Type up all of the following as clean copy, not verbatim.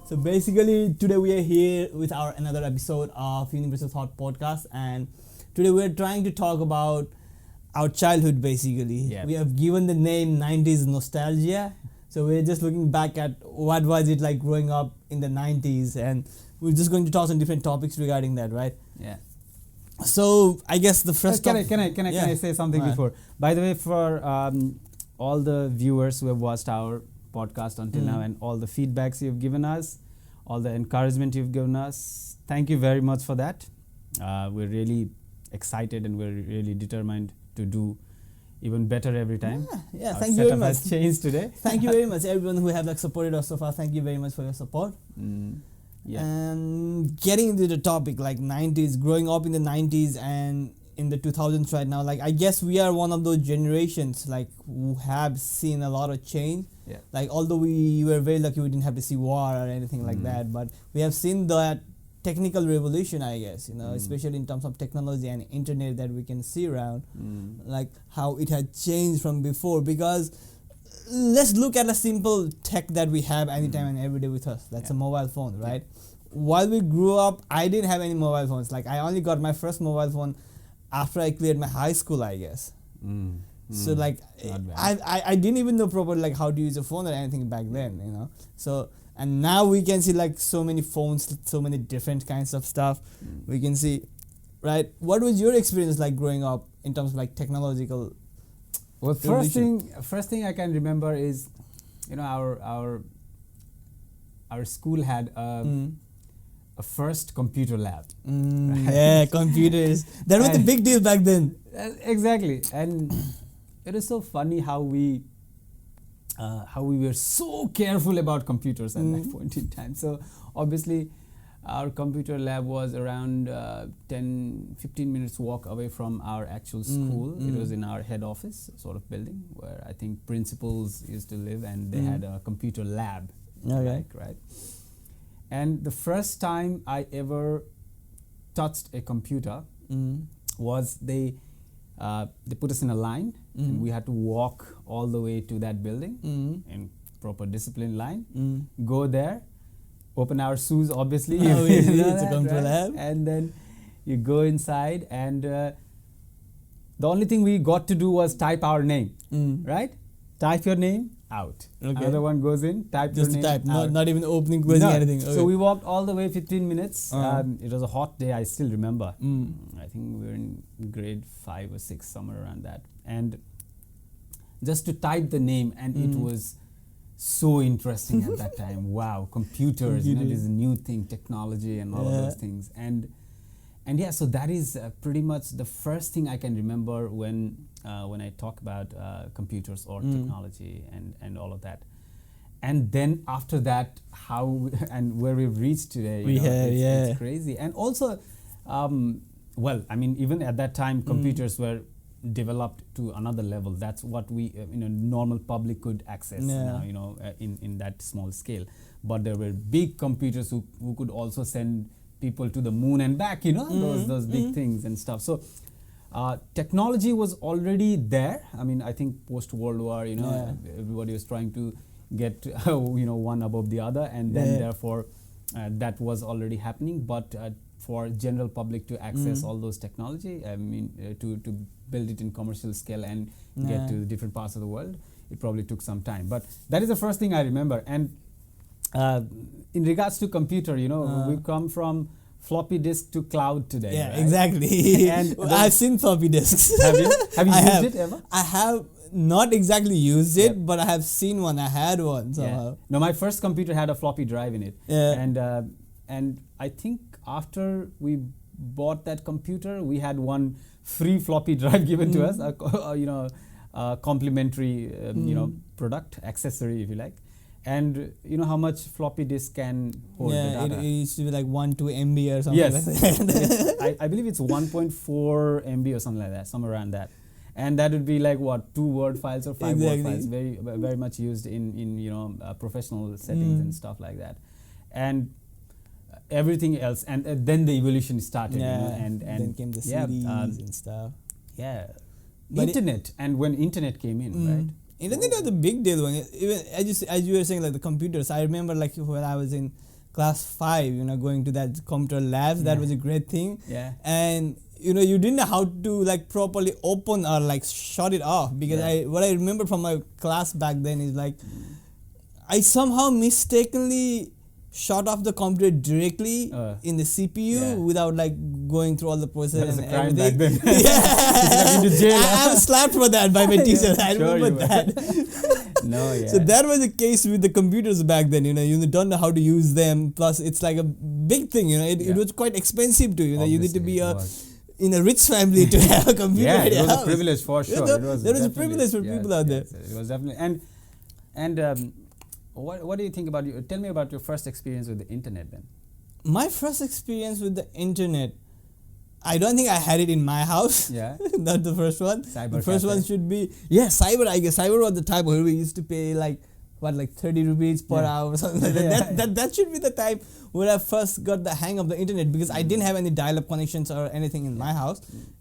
So basically, today we are here with our another episode of Universal Thought Podcast, and today we are trying to talk about our childhood. Basically, we have given the name '90s nostalgia. So we're just looking back at what was it like growing up in the '90s, and we're just going to talk on different topics regarding that, right? Yeah. So I guess the first. Can I say something before? By the way, for all the viewers who have watched our podcast until now and all the feedbacks you've given us, all the encouragement you've given us, thank you very much for that. We're really excited and we're really determined to do even better every time. Yeah, our thank you very setup much. has changed today. Thank you very much, everyone who have supported us so far. Thank you very much for your support. Yeah. And getting into the topic, like 90s, growing up in the 90s and in the 2000s right now, I guess we are one of those generations who have seen a lot of change. Yeah. Although we were very lucky we didn't have to see war or anything like that, but we have seen that technical revolution, I guess, especially in terms of technology and internet that we can see around, how it had changed from before. Because let's look at a simple tech that we have anytime and every day with us. That's a mobile phone, right? While we grew up, I didn't have any mobile phones. I only got my first mobile phone after I cleared my high school, I guess. So I didn't even know properly how to use a phone or anything back then, So and now we can see so many phones, so many different kinds of stuff. We can see, right? What was your experience like growing up in terms of technological? Well, first thing I can remember is, our school had a first computer lab. Right? Yeah, computers. That was the big deal back then. Exactly, and it is so funny how we were so careful about computers at that point in time. So obviously, our computer lab was around 10-15 minutes walk away from our actual school. It was in our head office sort of building where I think principals used to live, and they had a computer lab. Okay. Right. And the first time I ever touched a computer was they put us in a line, and we had to walk all the way to that building in proper disciplined line, go there, open our shoes, obviously. It's a computer lab. And then you go inside, and the only thing we got to do was type our name, right? Type your name, out. Okay. Another one goes in, type just your name, type, out. not even opening, closing, anything. Okay. So we walked all the way 15 minutes. It was a hot day, I still remember. I think we were in grade 5 or 6, somewhere around that. And just to type the name, and it was so interesting at that time. Wow, computers, this new thing, technology and all of those things. And yeah, so that is pretty much the first thing I can remember when I talk about computers or technology and all of that. And then after that, how and where we've reached today, it's crazy. And also, even at that time, computers were developed to another level. That's what we, normal public could access now, in that small scale. But there were big computers who could also send people to the moon and back, those big things and stuff. So technology was already there. I think post-World War, everybody was trying to get, one above the other, and then therefore that was already happening. But for general public to access all those technology, to build it in commercial scale and get to different parts of the world, it probably took some time. But that is the first thing I remember. And in regards to computer, we've come from floppy disk to cloud today. Yeah, right? Exactly. And I've seen floppy disks. Have you used it ever? I have not exactly used it, but I have seen one. I had one somehow. Yeah. No, my first computer had a floppy drive in it. Yeah. And I think after we bought that computer, we had one free floppy drive given to us, a complimentary, product, accessory, if you like. And you know how much floppy disk can hold the data? It used to be 1-2 MB or something like that. I believe it's 1.4 MB or something like that, somewhere around that. And that would be 2 Word files or 5 Word files, very very much used in professional settings and stuff like that. And everything else, and then the evolution started. And then came the CDs and stuff. Yeah, but internet, and when internet came in, right? Internet was a big deal when even as you were saying, the computers. I remember when I was in class 5, going to that computer labs. That was a great thing. Yeah. And you didn't know how to like properly open or like shut it off, because what I remember from my class back then is like I somehow mistakenly shut off the computer directly in the CPU without like going through all the process and crime everything. back then. Yeah. Into jail. I was slapped for that by my teacher. I remember that. No, yeah. So that was the case with the computers back then. You don't know how to use them. Plus, it's like a big thing. It was quite expensive too. You need to be in a rich family to have a computer. Yeah, at it your was house. a privilege for sure. There was a privilege for people out there. It was definitely. And what do you think about you? Tell me about your first experience with the internet then. My first experience with the internet, I don't think I had it in my house. Yeah. Not the first one. Cyber the first cafe. one should be cyber. I guess cyber was the time where we used to pay like 30 rupees per hour or something like that. That should be the time where I first got the hang of the internet, because I didn't have any dial-up connections or anything in my house.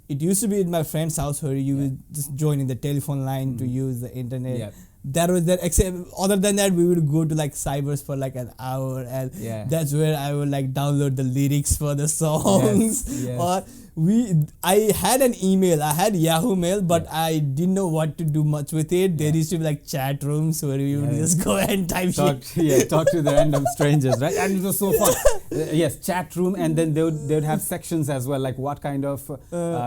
It used to be in my friend's house where you would just join in the telephone line to use the internet. Yeah. That was that. Except other than that, we would go to like cybers for like an hour, and that's where I would like download the lyrics for the songs. Yes. Or I had an email. I had Yahoo Mail, but I didn't know what to do much with it. There used to be like chat rooms where you would just go and type shit. Talk to the random strangers, right? And it was so fun. Yes, chat room, and then they would have sections as well, like what kind of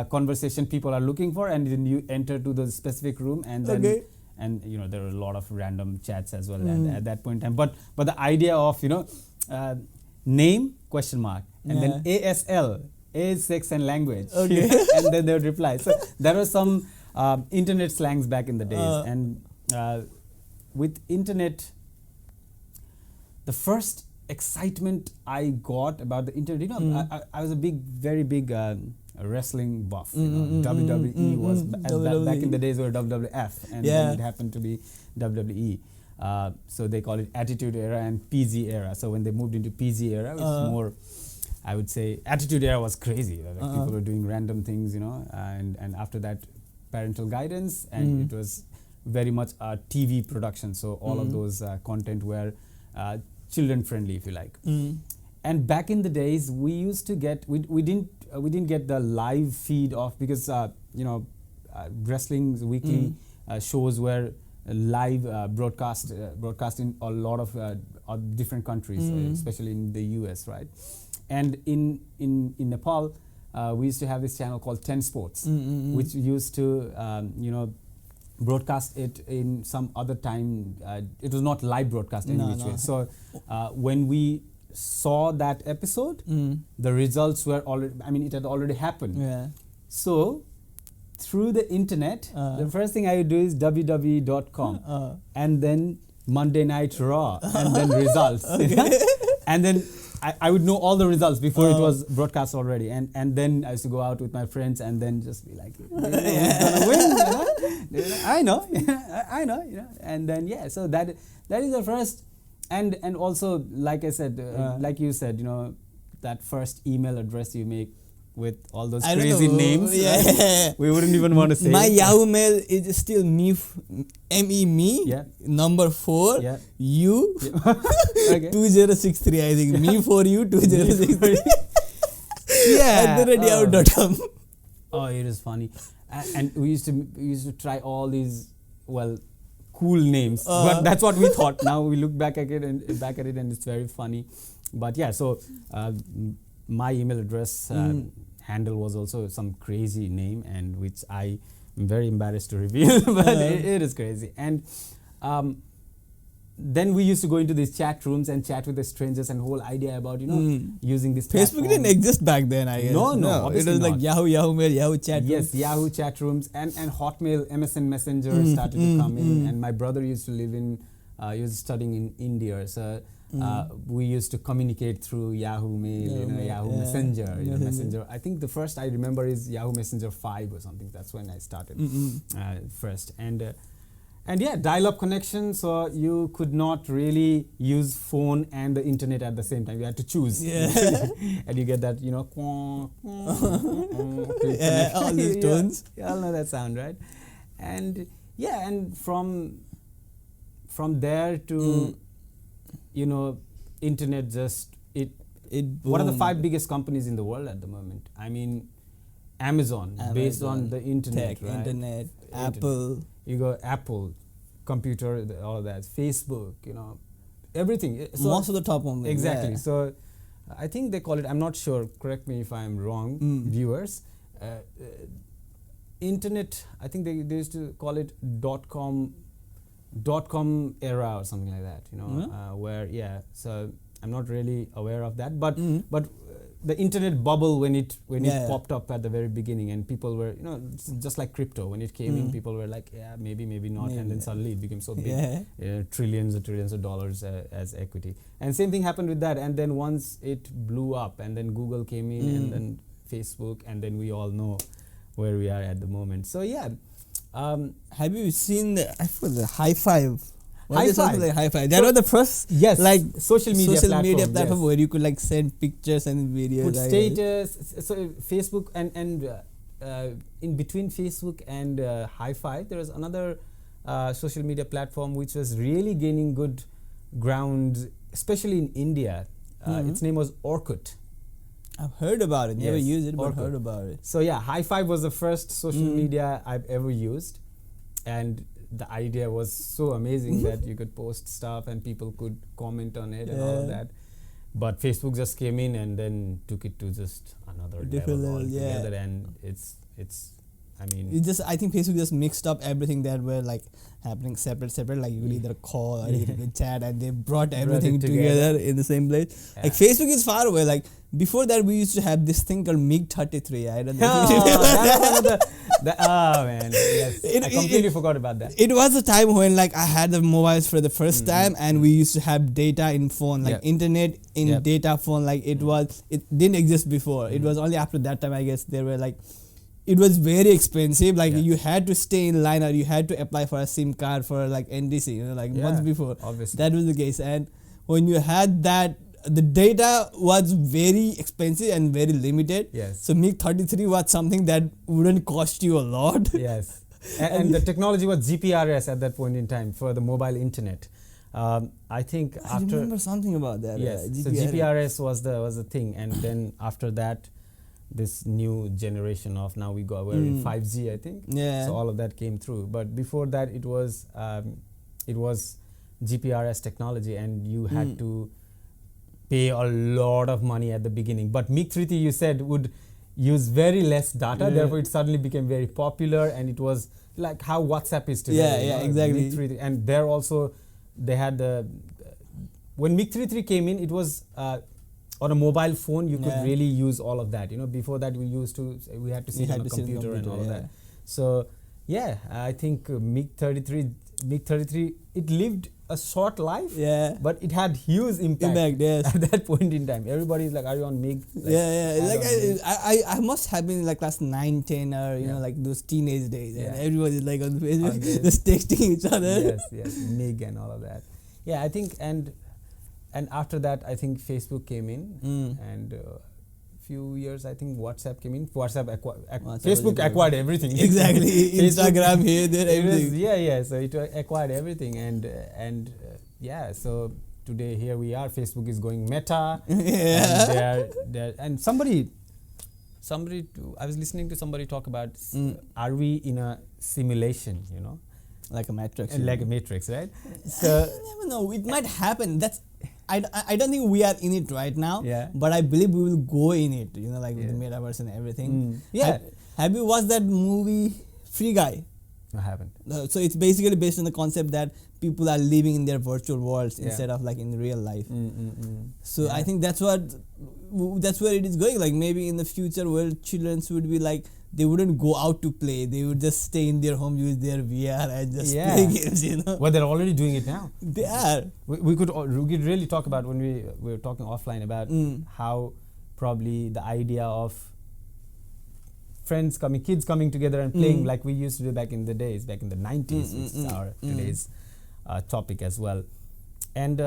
conversation people are looking for, and then you enter to the specific room, and then. And there are a lot of random chats as well at that point in time. But the idea of name ? And then ASL, age, sex, and language, and then they would reply. So there was some internet slangs back in the days, and with internet, the first excitement I got about the internet, I was a very big wrestling buff. WWE was back in the days were WWF, and then it happened to be WWE. So they call it Attitude Era and PG Era. So when they moved into PG Era, it was more, I would say, Attitude Era was crazy. People were doing random things, and after that, parental guidance, and it was very much a TV production. So all of those content were children friendly, if you like. And back in the days, we used to get we didn't get the live feed of, because wrestling's weekly shows were live broadcast in a lot of different countries, especially in the US, right? And in Nepal, we used to have this channel called 10 Sports, which used to broadcast it in some other time. It was not live broadcast any which way. So when we saw that episode, the results were already, it had already happened. So through the internet, the first thing I would do is www.com and then Monday Night Raw and then results. And then I would know all the results before it was broadcast already, and then I used to go out with my friends and then just be like, who's gonna win? I know, and then so that is the first, and also like I said, like you said, that first email address you make with all those crazy names, we wouldn't even want to say. My Yahoo Mail is still me, number 4, you, 2063, I think. Me for you, 2063. at yahoo.com. Oh, it is funny. And we used to try all these, cool names. But that's what we thought. Now we look back at it and it's very funny. But so my email address handle was also some crazy name, and which I am very embarrassed to reveal, but it is crazy. And then we used to go into these chat rooms and chat with the strangers, and whole idea about using this Facebook platform. didn't exist back then, I guess. No, it was like Yahoo Mail, Yahoo chat rooms. Yes, Yahoo chat rooms and Hotmail, MSN Messenger started to come in, and my brother used to live in, he was studying in India, so we used to communicate through Yahoo Mail, Yahoo Messenger, Messenger. I think the first I remember is Yahoo Messenger 5 or something. That's when I started first. And dial-up connection, so you could not really use phone and the internet at the same time. You had to choose. And you get that, all these tones. You all know that sound, right? And and from there to internet just what are the 5 biggest companies in the world at the moment? I mean, Amazon based on the internet, tech, right? internet, Apple. You go Apple, computer, all of that. Facebook, everything. So most of the top ones. Exactly. Yeah. So I think they call it, I'm not sure, correct me if I'm wrong, viewers. Internet, I think they used to call it .com era or something like that, where, so I'm not really aware of that, but the internet bubble when it popped up at the very beginning, and people were, just like crypto, when it came in, people were like, yeah, maybe not, and then suddenly it became so big, trillions and trillions of dollars as equity. And same thing happened with that, and then once it blew up, and then Google came in, and then Facebook, and then we all know where we are at the moment. So yeah. Have you seen the High Five? High Five. High Five. That was the first social media platform where you could send pictures and videos. Put status. So Facebook and in between Facebook and High Five, there was another social media platform which was really gaining good ground, especially in India. Its name was Orkut. I've heard about it. Never used it, but heard about it. So yeah, High Five was the first social media I've ever used, and the idea was so amazing that you could post stuff and people could comment on it and all of that. But Facebook just came in and then took it to just another different level altogether, and it's. I mean, I think Facebook just mixed up everything that were happening separate. Like you could either call or you could chat, and they brought everything together in the same place. Yeah. Facebook is far away. Before that, we used to have this thing called MiG-33. I don't know. Oh man, yes, I completely forgot about that. It was a time when I had the mobiles for the first time, and we used to have data in phone, internet in data phone. It didn't exist before. It was only after that time, I guess, there were it was very expensive. You had to stay in line, or you had to apply for a SIM card for NDC, months before. Obviously. That was the case. And when you had that, the data was very expensive and very limited. Yes. So MiG-33 was something that wouldn't cost you a lot. Yes. And the technology was GPRS at that point in time for the mobile internet. I think I remember something about that. Yes. So GPRS was the thing, and then after that, this new generation of now we're in 5G, I think. Yeah. So all of that came through. But before that, it was GPRS technology, and you had to pay a lot of money at the beginning. But MiG-33, you said, would use very less data. Therefore, it suddenly became very popular, and it was like how WhatsApp is today. Yeah, exactly. MiG-33, and there also they had when MiG-33 came in, it was. On a mobile phone, you could really use all of that. Before that, we had to sit on a computer and all of that. So, I think MiG-33, it lived a short life, but it had huge impact at that point in time. Everybody's like, "Are you on MiG?" I must have been class 9, 10, or those teenage days, and everybody's on Facebook, just texting each other. Yes, MiG and all of that. Yeah, I think and after that, I think Facebook came in, and few years, I think WhatsApp came in. Facebook acquired everything. Exactly. Instagram here, there, everything. So it acquired everything, and so today here we are. Facebook is going Meta. And somebody. I was listening to somebody talk about, are we in a simulation? Like a matrix. Like a matrix, right? So you never know. It might happen. I don't think we are in it right now. Yeah. But I believe we will go in it. With the metaverse and everything. Have you watched that movie Free Guy? I haven't. So it's basically based on the concept that people are living in their virtual worlds instead of in real life. So I think that's where it is going. Maybe in the future, where children would be they wouldn't go out to play. They would just stay in their home, use their VR, and just play games. Well, they're already doing it now. They are. We could really talk about when we were talking offline about how probably the idea of kids coming together and playing like we used to do back in the days, back in the 90s, which is our today's topic as well. And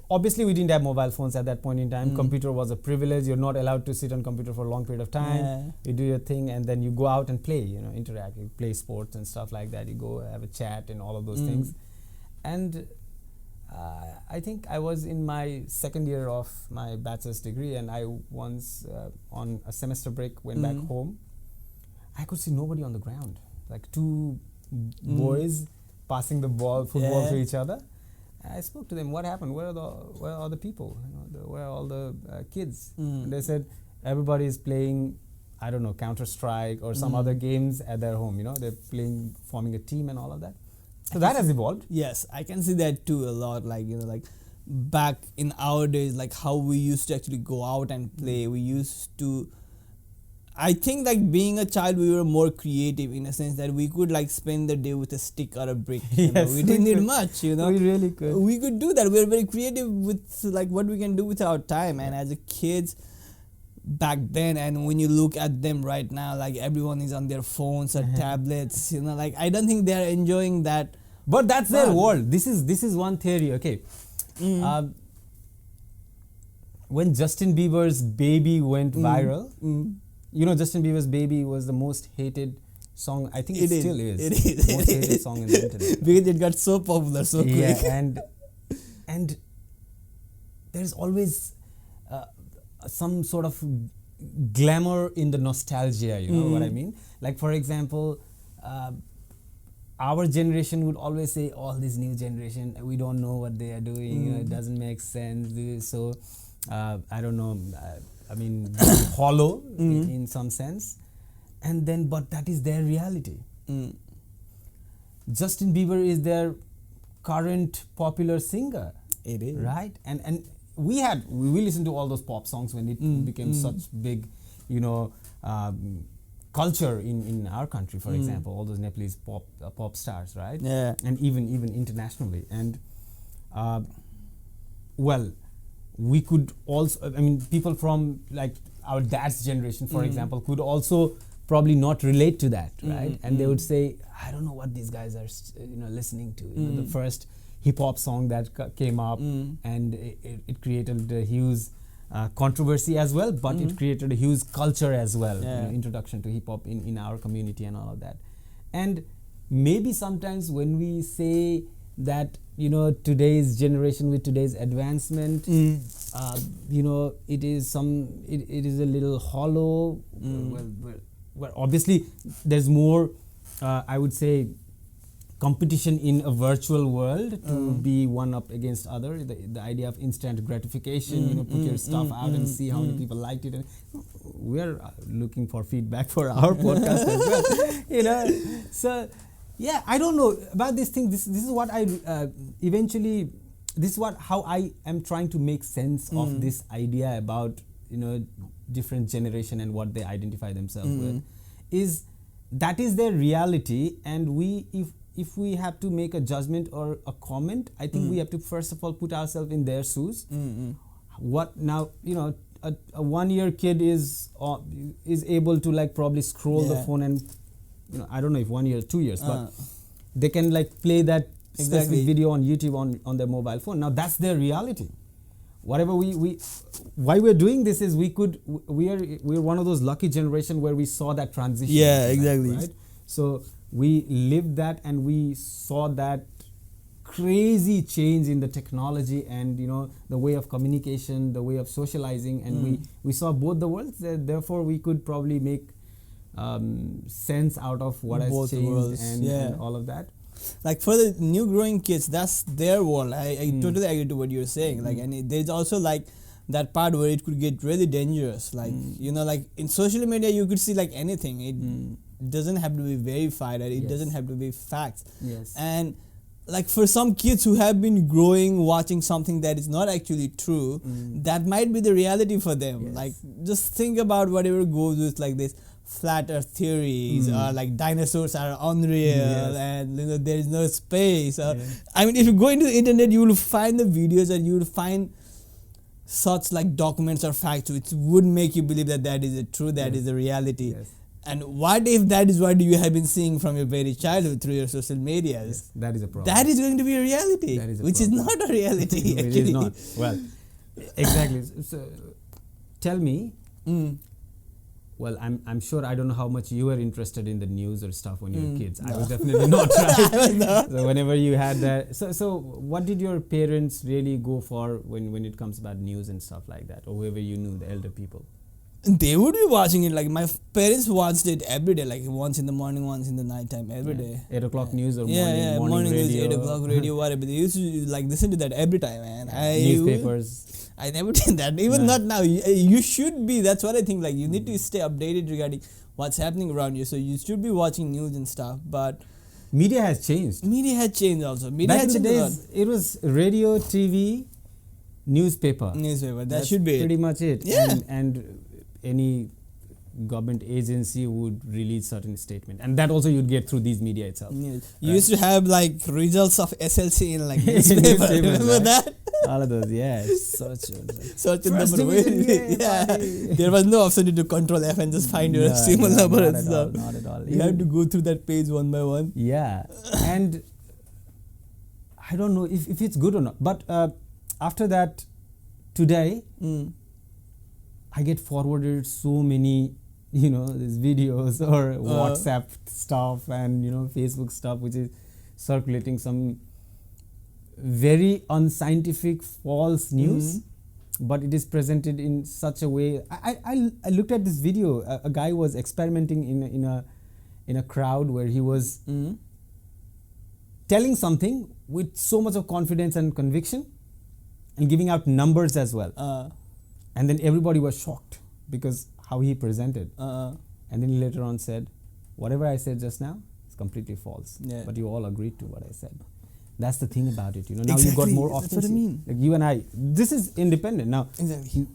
obviously we didn't have mobile phones at that point in time. Computer was a privilege. You're not allowed to sit on computer for a long period of time. You do your thing, and then you go out and play, interact, you play sports and stuff like that. You go have a chat and all of those things. And I think I was in my second year of my bachelor's degree, and I once on a semester break went back home. I could see nobody on the ground, like two boys passing the football to each other. I spoke to them. What happened? Where are the people? Where are all the kids? And they said everybody is playing, I don't know, Counter-Strike or some other games at their home. They're playing, forming a team and all of that. So that has evolved. Yes, I can see that too a lot. Like like back in our days, like how we used to actually go out and play. We used to. I think like being a child, we were more creative in a sense that we could like spend the day with a stick or a brick. Yes, we didn't need much. We really could. We could do that. We were very creative with like what we can do with our time. And as a kids back then, and when you look at them right now, like everyone is on their phones or tablets. Like I don't think they are enjoying that. But that's their world. This is one theory. Okay. When Justin Bieber's Baby went viral. Justin Bieber's Baby was the most hated song. I think it still is. It is. The most hated song in the internet. Because it got so popular so quick. Yeah, and there's always some sort of glamour in the nostalgia, you know what I mean? Like, for example, our generation would always say, this new generation, we don't know what they are doing, it doesn't make sense. So, I don't know, hollow in some sense. And then, but that is their reality. Justin Bieber is their current popular singer. It is. Right? And we listened to all those pop songs when it became such big, culture in our country, for example, all those Nepalese pop stars, right? Yeah. And even internationally. And, we could also, people from like our dad's generation, for example, could also probably not relate to that, right? And they would say, I don't know what these guys are, listening to. The first hip hop song that came up, and it created a huge controversy as well, but it created a huge culture as well. Introduction to hip hop in our community and all of that. And maybe sometimes when we say that today's generation with today's advancement, it is a little hollow. Well, obviously there's more, I would say, competition in a virtual world to be one up against other. The idea of instant gratification, put your stuff out and see how many people liked it. And we're looking for feedback for our podcast as well. So yeah, I don't know about this thing. This is what I how I am trying to make sense of this idea about different generation and what they identify themselves with. Is that is their reality, and if we have to make a judgment or a comment, I think we have to first of all put ourselves in their shoes. What now? A 1-year kid is able to like probably scroll the phone and I don't know if 1 year, 2 years, but they can like play that specific video on YouTube on their mobile phone. Now that's their reality. Whatever why we're doing this is we're one of those lucky generation where we saw that transition. Yeah, exactly. Right? So we lived that and we saw that crazy change in the technology and the way of communication, the way of socializing, and we saw both the worlds. Therefore, we could probably make sense out of what has changed and all of that. Like for the new growing kids, that's their world. I totally agree to what you're saying. Like, and there's also like that part where it could get really dangerous. Like like in social media, you could see like anything. It doesn't have to be verified. It doesn't have to be facts. Yes. And like for some kids who have been growing watching something that is not actually true, that might be the reality for them. Yes. Like just think about whatever goes with like this flat earth theories or like dinosaurs are unreal and there is no space. If you go into the internet, you will find the videos and you will find such like documents or facts which would make you believe that is a true, that is a reality. Yes. And what if that is what you have been seeing from your very childhood through your social medias? Yes, that is a problem. That is going to be a reality, which is not a reality. It is not. Well, exactly. So, tell me, Well, I'm sure I don't know how much you were interested in the news or stuff when you were kids. I was definitely not, right? I was not. So whenever you had that, so what did your parents really go for when it comes about news and stuff like that, or whoever you knew, the elder people? They would be watching it, like my parents watched it every day, like once in the morning, once in the night time, every day. 8 o'clock news or morning news, radio. 8 o'clock radio, whatever. They used to like listen to that every time, man. Newspapers. I never did that, even not now. You should be, that's what I think, like you need to stay updated regarding what's happening around you, so you should be watching news and stuff, but Media has changed. media had changed also. Media Back had in the changed a lot. days, it was radio, TV, newspaper. Newspaper, that That's should be pretty it. much it. Yeah. And any government agency would release certain statement, and that also you'd get through these media itself. Yes. You used to have like results of SLC in like Newspapers, newspaper. Remember right? that? All of those, yeah. Such a Search in First number. division, Yeah. buddy. There was no option to control F and just find your No, serial no, number not and at stuff. all, not at all. You have to go through that page one by one. Yeah, and I don't know if it's good or not. But after that, today I get forwarded so many, these videos or WhatsApp stuff and Facebook stuff, which is circulating some very unscientific, false news. But it is presented in such a way. I looked at this video. A guy was experimenting in a crowd where he was telling something with so much of confidence and conviction, and giving out numbers as well. And then everybody was shocked because how he presented. And then he later on said, "Whatever I said just now is completely false. Yeah. But you all agreed to what I said." That's the thing about it, Now Exactly. you got more That's options. what I mean. Like you and I, this is independent. Now, Exactly.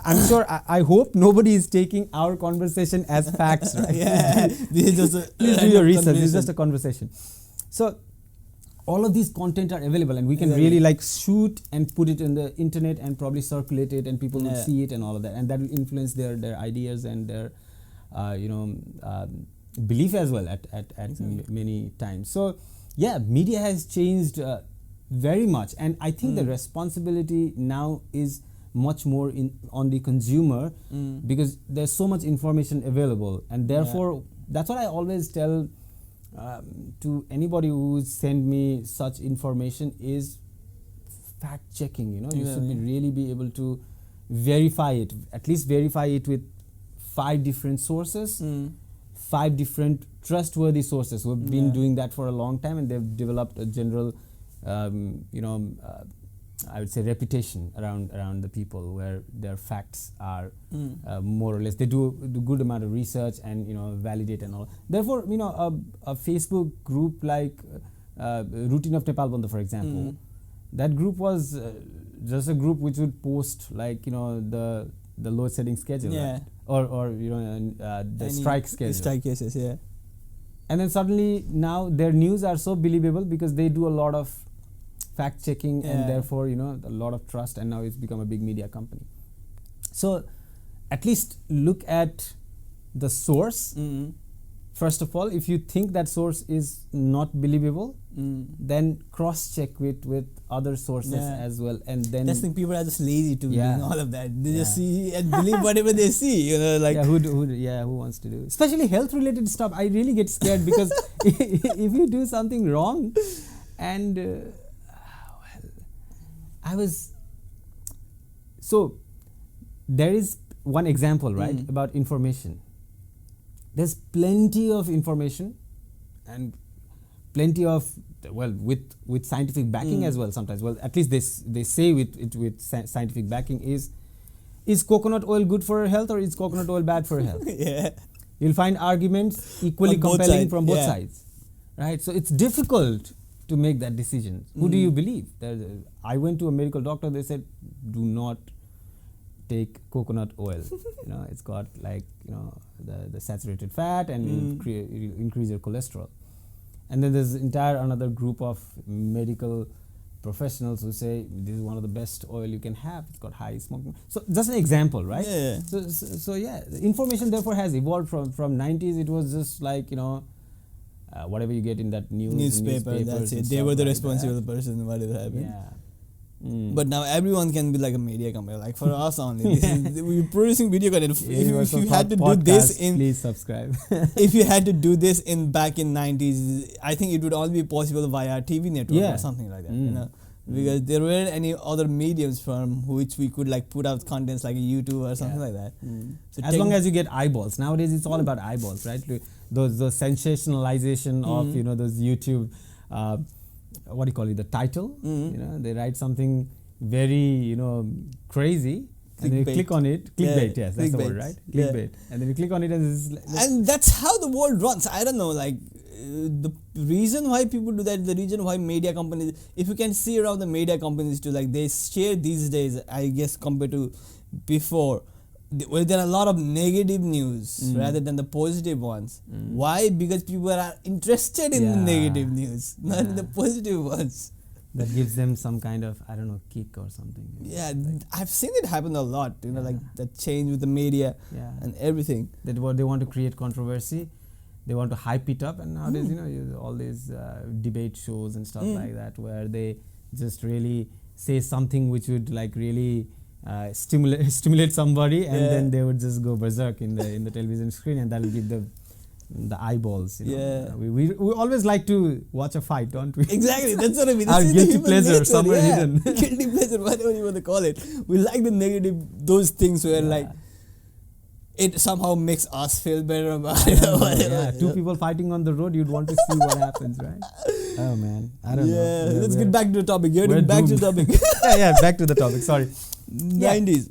I'm sure, I hope nobody is taking our conversation as facts, right? Yeah. This is just a Please do your research. This is just a conversation. So, all of these content are available, and we can really like shoot and put it in the internet and probably circulate it, and people will see it and all of that, and that will influence their ideas and their, belief as well at many times. So, yeah, media has changed very much, and I think the responsibility now is much more on the consumer, because there's so much information available, and therefore that's what I always tell to anybody who send me such information is fact checking. You should really be able to verify it, at least verify it with 5 different sources, 5 different trustworthy sources who have been doing that for a long time, and they've developed a general I would say reputation around the people, where their facts are more or less, they do good amount of research and validate and all. Therefore, a Facebook group like Routine of Nepal Bandha, for example, that group was just a group which would post like the load setting schedule, right? or the strike schedule, strike cases, and then suddenly now their news are so believable because they do a lot of fact checking, and therefore a lot of trust, and now it's become a big media company. So at least look at the source. First of all, if you think that source is not believable, then cross check with other sources as well, and then that's the thing, people are just lazy to do all of that. They just see and believe whatever they see, like who wants to do, especially health related stuff. I really get scared because if you do something wrong, and so there is one example, right, about information. There's plenty of information, and plenty of, with scientific backing as well sometimes. Well, at least they say with scientific backing is coconut oil good for health, or is coconut oil bad for health? You'll find arguments equally compelling from both sides, right? So it's difficult to make that decision. Who do you believe? I went to a medical doctor, they said, do not take coconut oil. It's got the saturated fat, and it'll increase your cholesterol. And then there's another group of medical professionals who say this is one of the best oil you can have. It's got high smoking. So just an example, right? So the information therefore has evolved from 90s. It was just like whatever you get in that newspaper. That's it. They were the responsible person. Whatever happened. But now everyone can be like a media company. Like for us only, we're producing video content. If you had to do this please subscribe. if you had to do this back in 90s, I think it would all be possible via TV network or something like that. You know, because there weren't any other mediums from which we could like put out contents like YouTube or something like that. So as long as you get eyeballs. Nowadays, it's all about eyeballs, right? Those sensationalization of those YouTube. What do you call it? The title. You know, they write something very crazy, and then you click on it. Clickbait, yes, that's the word, right? Clickbait, and then you click on it, and that's how the world runs. I don't know, like the reason why people do that, the reason why media companies, if you can see around the media companies too, like they share these days, I guess compared to before, where there are a lot of negative news rather than the positive ones. Why? Because people are interested in the negative news, not in the positive ones. That gives them some kind of, I don't know, kick or something. Yeah, I've seen it happen a lot, like that change with the media and everything. That what they want to create controversy, they want to hype it up, and nowadays, all these debate shows and stuff like that, where they just really say something which would like really stimulate somebody, and then they would just go berserk in the television screen, and that will give the eyeballs. We always like to watch a fight, don't we? Exactly, that's what I mean. Our guilty pleasure, somewhere hidden. Guilty pleasure, whatever you want to call it. We like the negative, those things where like it somehow makes us feel better about it. Two people fighting on the road, you'd want to see what happens, right? Oh man, I don't know. Let's get back to the topic. Back to the topic. Back to the topic. Sorry. 90s.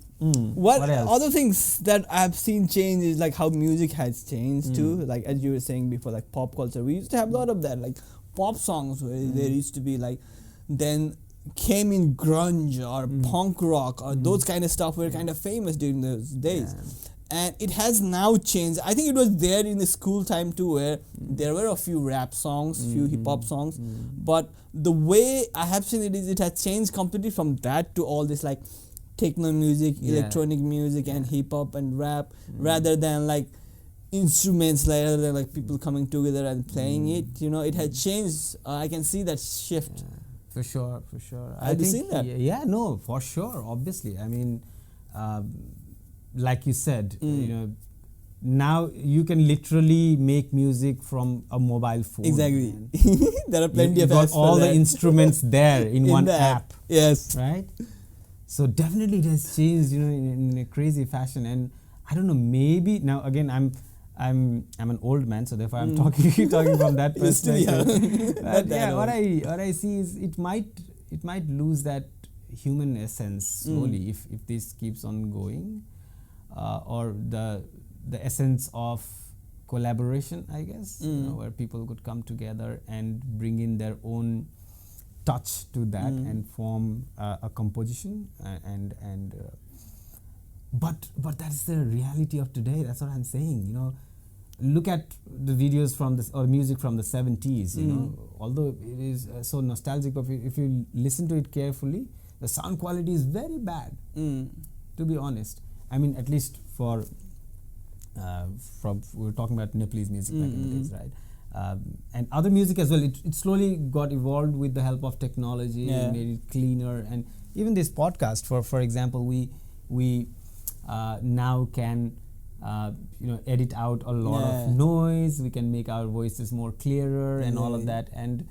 What else? Other things that I've seen change is like how music has changed too. Like as you were saying before, like pop culture. We used to have a lot of that, like pop songs where there used to be like, then came in grunge or punk rock or those kind of stuff were kind of famous during those days. And it has now changed. I think it was there in the school time too, where there were a few rap songs, few hip hop songs, but the way I have seen it is it has changed completely from that to all this like techno music, electronic music, and hip hop and rap, rather than like instruments, rather than like people coming together and playing it. It had changed. I can see that shift. For sure. Have you seen that? Yeah, no, for sure. Obviously, I mean, like you said, now you can literally make music from a mobile phone. Exactly. There are plenty of got apps all for the that. instruments there in one app. Yes. Right. So definitely it has changed, in a crazy fashion. And I don't know, maybe now again I'm an old man, so therefore I'm talking from that perspective. But what I see is it might lose that human essence slowly if this keeps on going, or the essence of collaboration, I guess, where people could come together and bring in their own touch to that and form a composition but that's the reality of today. That's what I'm saying. Look at the videos from this or music from the 70s. Although it is so nostalgic, but if you listen to it carefully, the sound quality is very bad. To be honest, I mean, at least for we were talking about Nepalese music back in the days, right? And other music as well. It slowly got evolved with the help of technology, made it cleaner. And even this podcast, for example, we now can edit out a lot of noise. We can make our voices more clearer and all of that. And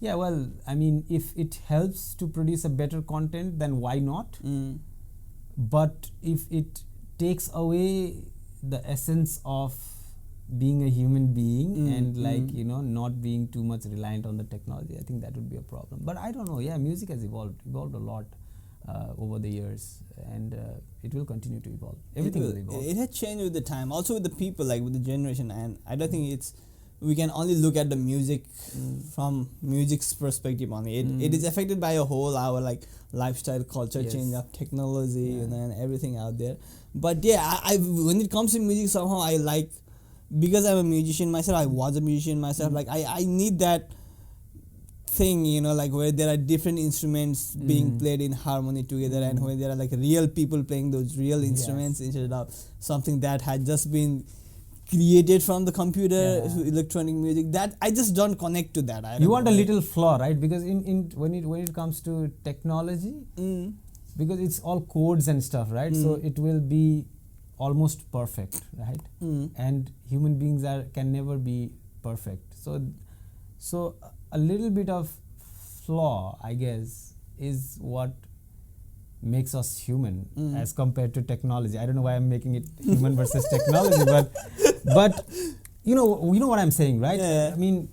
I mean, if it helps to produce a better content, then why not? But if it takes away the essence of being a human being and not being too much reliant on the technology, I think that would be a problem. But I don't know. Music has evolved a lot over the years, and it will continue to evolve. Everything will evolve. It has changed with the time, also with the people, like with the generation. And I don't think we can only look at the music from music's perspective only. It is affected by our like lifestyle, culture change of technology and everything out there. But I when it comes to music, somehow I like, because I'm a musician myself, I was a musician myself, like I need that thing, like where there are different instruments being played in harmony together, and where there are like real people playing those real instruments instead of something that had just been created from the computer Yeah. to electronic music. That I just don't connect to that. I You don't want a know. little flaw, right? Because when it comes to technology, Mm. because it's all codes and stuff, right? So it will be almost perfect, right? Mm. And human beings can never be perfect. So a little bit of flaw, I guess, is what makes us human as compared to technology. I don't know why I'm making it human versus technology, but you know what I'm saying, right? Yeah. I mean,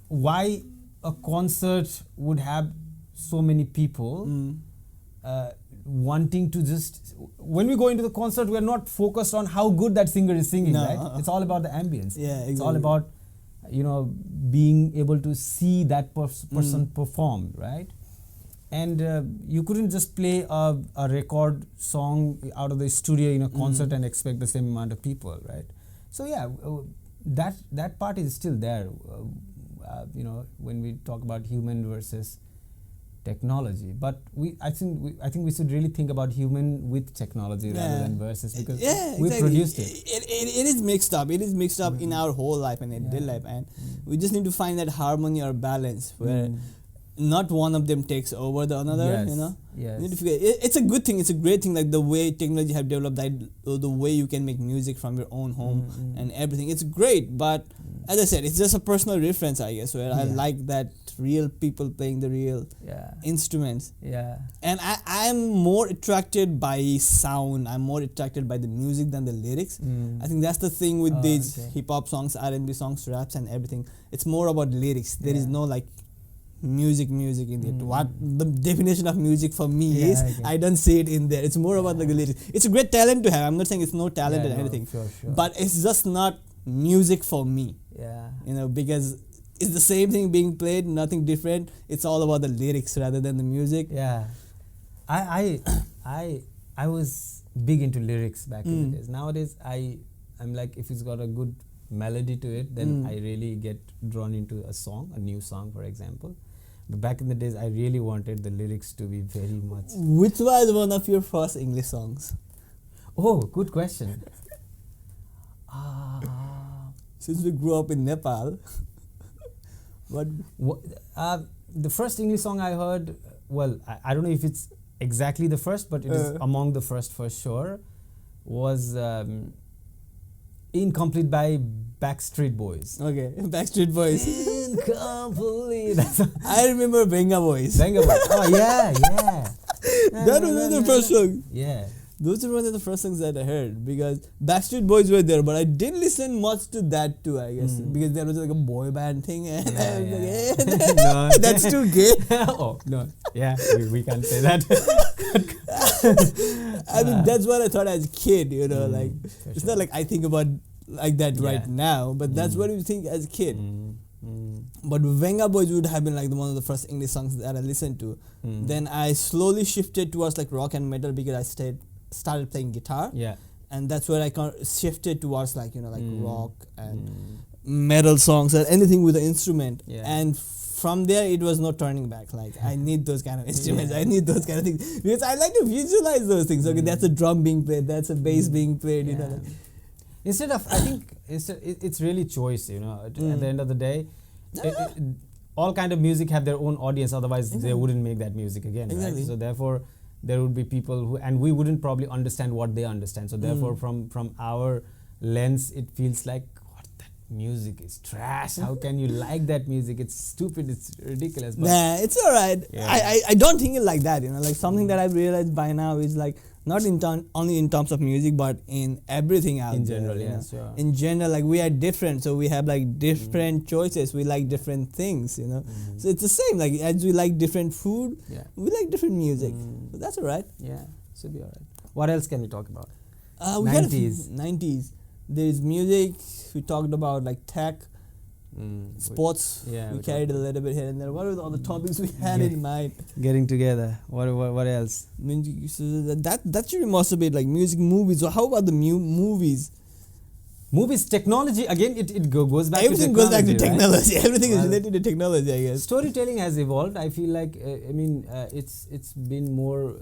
why a concert would have so many people wanting to just, when we go into the concert, we're not focused on how good that singer is singing, No. right? It's all about the ambience. Yeah, It's all exactly. about being able to see that person perform, right? And you couldn't just play a record song out of the studio in a concert and expect the same amount of people, right? So yeah, that part is still there. When we talk about human versus technology, but I think we should really think about human with technology rather than versus, because we exactly. produced it. It is mixed up. It is mixed up in our whole life and in daily life, and we just need to find that harmony or balance where not one of them takes over the another. Yes. You know, Yes. you need to figure. It's a good thing. It's a great thing. Like the way technology have developed, that the way you can make music from your own home and everything. It's great, but as I said, it's just a personal reference, I guess. Where I like that real people playing the real instruments. Yeah. And I'm more attracted by sound. I'm more attracted by the music than the lyrics. I think that's the thing with these hip hop songs, R&B songs, raps, and everything. It's more about lyrics. There is no like music in it. What the definition of music for me is, I don't see it in there. It's more about like the lyrics. It's a great talent to have. I'm not saying it's no talent or anything, sure. but it's just not music for me. Yeah. Because it's the same thing being played, nothing different. It's all about the lyrics rather than the music. Yeah. I was big into lyrics back in the days. Nowadays I'm like, if it's got a good melody to it, then I really get drawn into a new song, for example. But back in the days, I really wanted the lyrics to be very much. Which was one of your first English songs? Oh, good question. Since we grew up in Nepal, the first English song I heard, well, I don't know if it's exactly the first, but it is among the first for sure, was Incomplete by Backstreet Boys. Okay, Backstreet Boys. Incomplete. I remember Venga Boys. Venga Boys. Oh, yeah. That was the first song. Yeah. Those are one of the first songs that I heard, because Backstreet Boys were there, but I didn't listen much to that too, I guess, because there was like a boy band thing, and I was like, No. that's too gay. Oh, no. Yeah, we can't say that. I mean, that's what I thought as a kid, like, it's sure. not like I think about like that right Yeah. now, but that's what you think as a kid. But Venga Boys would have been like one of the first English songs that I listened to. Then I slowly shifted towards like rock and metal, because I started playing guitar. Yeah. And that's where I shifted towards like rock and metal songs or anything with an instrument. Yeah. And from there it was no turning back. Like, I need those kind of instruments. I need those kind of things, because I like to visualize those things. Okay, that's a drum being played, that's a bass being played. Yeah. Like. Instead of, I think it's really choice. At the end of the day, all kind of music have their own audience. Otherwise, they wouldn't make that music again. Exactly. Right? So therefore, there would be people who, and we wouldn't probably understand what they understand. So therefore, from our lens, it feels like, what, that music is trash. How can you like that music? It's stupid. It's ridiculous. But Nah, it's alright. Yeah. I don't think it like that. Like something that I've realized by now is like, not only in terms of music, but in everything out in there. general, yeah, sure. In general, like, we are different, so we have like different choices. We like different things, So it's the same. Like, as we like different food, we like different music. So that's alright. Yeah, should be alright. What else can we talk about? We had 90s. 90s. There's music. We talked about like tech, sports. We carried a little bit here and there. What were the other topics we had in mind? Getting together. What else? I mean, so that should be most of it, like music, movies. So how about the movies? Movies, technology, again, it goes back Everything to technology. goes back to right? technology. Everything is related to technology, I guess. Storytelling has evolved. I feel like, it's been more,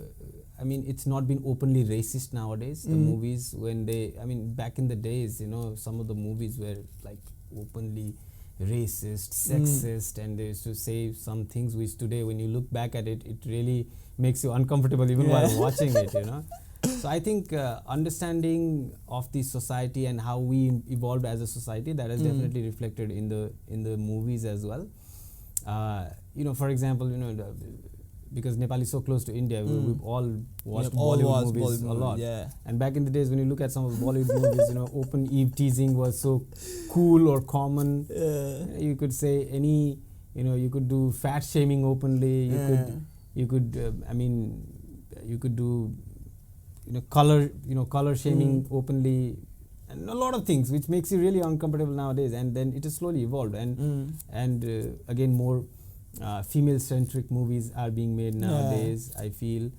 I mean, it's not been openly racist nowadays. The movies, when they, I mean, back in the days, you know, some of the movies were like openly racist, sexist, and they used to say some things which today, when you look back at it, it really makes you uncomfortable even while watching it, you know. So I think understanding of the society and how we evolved as a society, that is definitely reflected in the movies as well. You know, for example, you know, because Nepal is so close to India, we've all watched Bollywood movies a lot. Yeah. And back in the days, when you look at some of the Bollywood movies, you know, open eve teasing was so cool or common. You could say any, you know, you could do fat shaming openly. You could I mean, you could do, color shaming openly, and a lot of things which makes you really uncomfortable nowadays. And then it has slowly evolved, and again, more female centric movies are being made nowadays, I feel.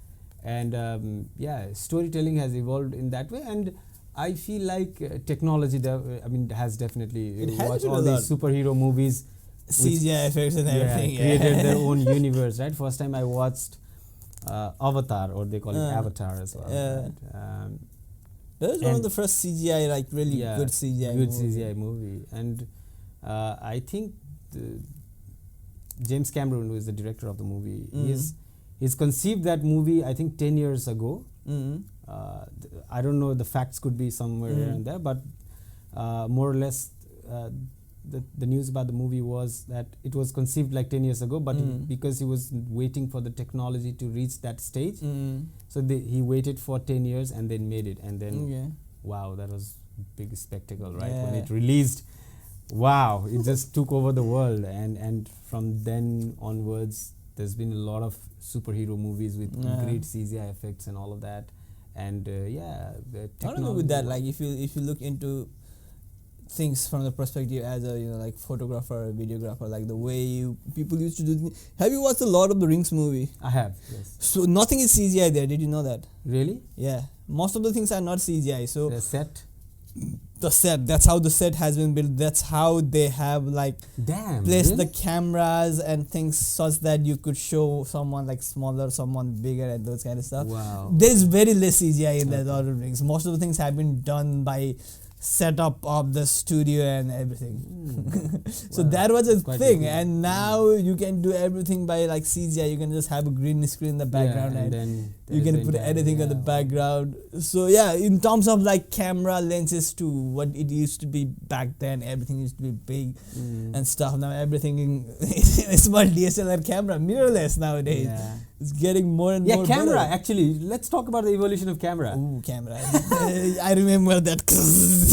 And storytelling has evolved in that way, and I feel like technology has definitely watched all these superhero movies, CGI effects and everything, created their own universe, right? First time I watched Avatar, or they call it Avatar as well. Right? That was one of the first CGI, like really good CGI movie. And I think James Cameron, who is the director of the movie, he's conceived that movie, I think, 10 years ago. I don't know, the facts could be somewhere around there, but more or less the news about the movie was that it was conceived like 10 years ago, but because he was waiting for the technology to reach that stage, so he waited for 10 years and then made it. And then, wow, that was a big spectacle, right? When it released, wow, it just took over the world. And from then onwards, there's been a lot of superhero movies with great CGI effects and all of that. And the I don't know with that, like if you look into things from the perspective as a like photographer or videographer, like the way people used to do. Have you watched the Lord of the Rings movie? I have, yes. So nothing is CGI there. Did you know that? Really? Yeah, most of the things are not CGI. So the set, that's how the set has been built. That's how they have like placed the cameras and things such that you could show someone like smaller, someone bigger, and those kind of stuff. Wow. There's very less CGI in the Lord of the Rings. Most of the things have been done by setup of the studio and everything. So that was a thing, and now you can do everything by like CGI. You can just have a green screen in the background, and then you can put anything on the background. So in terms of like camera lenses to what it used to be back then, everything used to be big and stuff. Now everything is small DSLR camera, mirrorless nowadays. It's getting more and more camera better. Actually, let's talk about the evolution of camera. Ooh, camera. I remember that.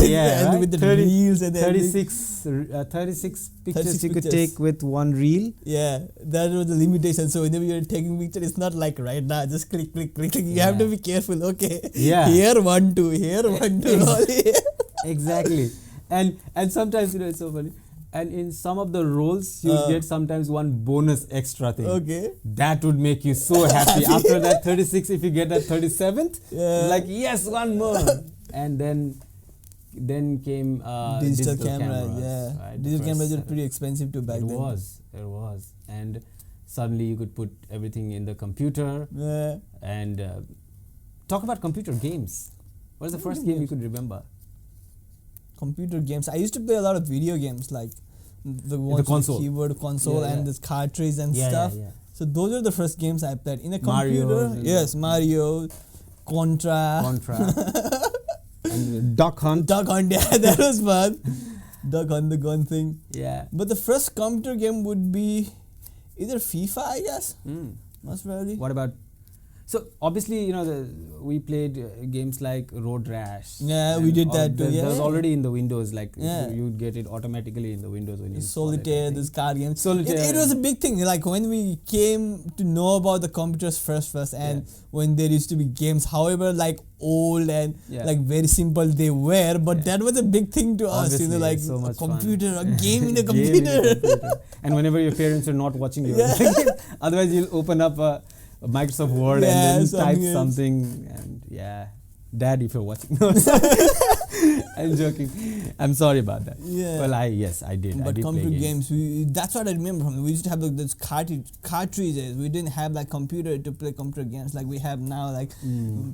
Right? With the reels and 36 pictures you could take with one reel. Yeah, that was the limitation. So whenever you're taking picture, it's not like right now, just click. You have to be careful. Okay. Yeah. Here 1 2, here 1 2. Exactly. And sometimes it's so funny. And in some of the roles, you get sometimes one bonus extra thing. Okay. That would make you so happy. After that 36, if you get that 37th, like, yes, one more. And then came digital cameras. Right? Digital cameras were pretty expensive too back then. It was. And suddenly you could put everything in the computer. And talk about computer games. What is the first game you could remember? Computer games. I used to play a lot of video games, like the ones with the keyboard console and this cartridge and stuff. So those are the first games I played in a computer. Mario, Contra. And Duck Hunt. Yeah, that was fun. Duck Hunt, the gun thing. Yeah. But the first computer game would be either FIFA, I guess. Most probably. What about? So obviously, we played games like Road Rash. Yeah, we did that too. That was already in the Windows. Like you'd get it automatically in the Windows when you Solitaire, this card game. Solitaire. It was a big thing. Like when we came to know about the computers first, and when there used to be games, however like old and like very simple they were, but that was a big thing to us. Like so a computer, fun. A game in a computer. And whenever your parents are not watching you, otherwise you'll open up a Microsoft Word and then type something, and Dad, if you're watching. I'm joking. I'm sorry about that. Yeah. Well, I did. But I did come play to games. that's what I remember from it. We used to have like those cartridges. We didn't have like computer to play computer games like we have now. Like